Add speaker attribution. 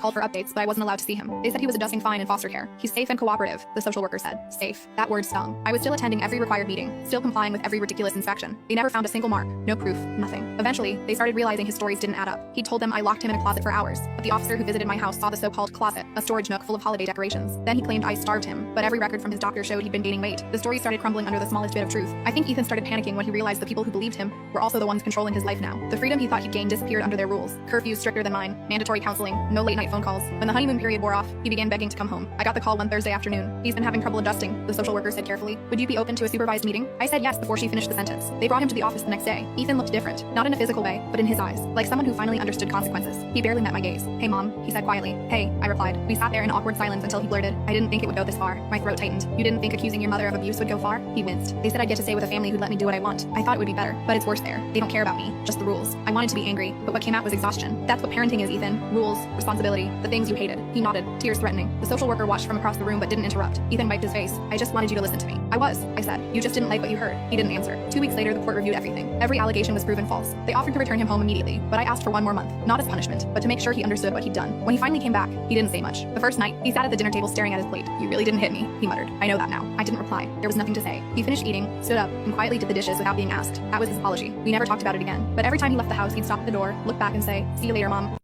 Speaker 1: Called for updates, but I wasn't allowed to see him. They said he was adjusting fine in foster care. He's safe and cooperative, the social worker said. Safe. That word stung. I was still attending every required meeting, still complying with every ridiculous inspection. They never found a single mark, no proof, nothing. Eventually, they started realizing his stories didn't add up. He told them I locked him in a closet for hours, but the officer who visited my house saw the so-called closet, a storage nook full of holiday decorations. Then he claimed I starved him, but every record from his doctor showed he'd been gaining weight. The story started crumbling under the smallest bit of truth. I think Ethan started panicking when he realized the people who believed him were also the ones controlling his life now. The freedom he thought he'd gained disappeared under their rules. Curfews stricter than mine, mandatory counseling, no late-night phone calls. When the honeymoon period wore off, he began begging to come home. I got the call one Thursday afternoon. He's been having trouble adjusting, the social worker said carefully. Would you be open to a supervised meeting? I said yes before she finished the sentence. They brought him to the office the next day. Ethan looked different, not in a physical way, but in his eyes, like someone who finally understood consequences. He barely met my gaze. Hey mom, he said quietly. Hey, I replied. We sat there in awkward silence until he blurted, I didn't think it would go this far. My throat tightened. You didn't think accusing your mother of abuse would go far? He winced. They said I'd get to stay with a family who'd let me do what I want. I thought it would be better, but it's worse there. They don't care about me, just the rules. I wanted to be angry, but what came out was exhaustion. That's what parenting is, Ethan. Rules, responsibility, the things you hated. He nodded, tears threatening. The social worker watched from across the room but didn't interrupt. Ethan wiped his face. I just wanted you to listen to me. I said. You just didn't like what you heard. He didn't answer. 2 weeks later, the court reviewed everything. Every allegation was proven false. They offered to return him home immediately, but I asked for 1 more month, not as punishment, but to make sure he understood what he'd done. When he finally came back, he didn't say much. The first night, he sat at the dinner table staring at his plate. You really didn't hit me, he muttered. I know that now. I didn't reply. There was nothing to say. He finished eating, stood up, and quietly did the dishes without being asked. That was his apology. We never talked about it again. But every time he left the house, he'd stop at the door, look back and say, see you later, mom.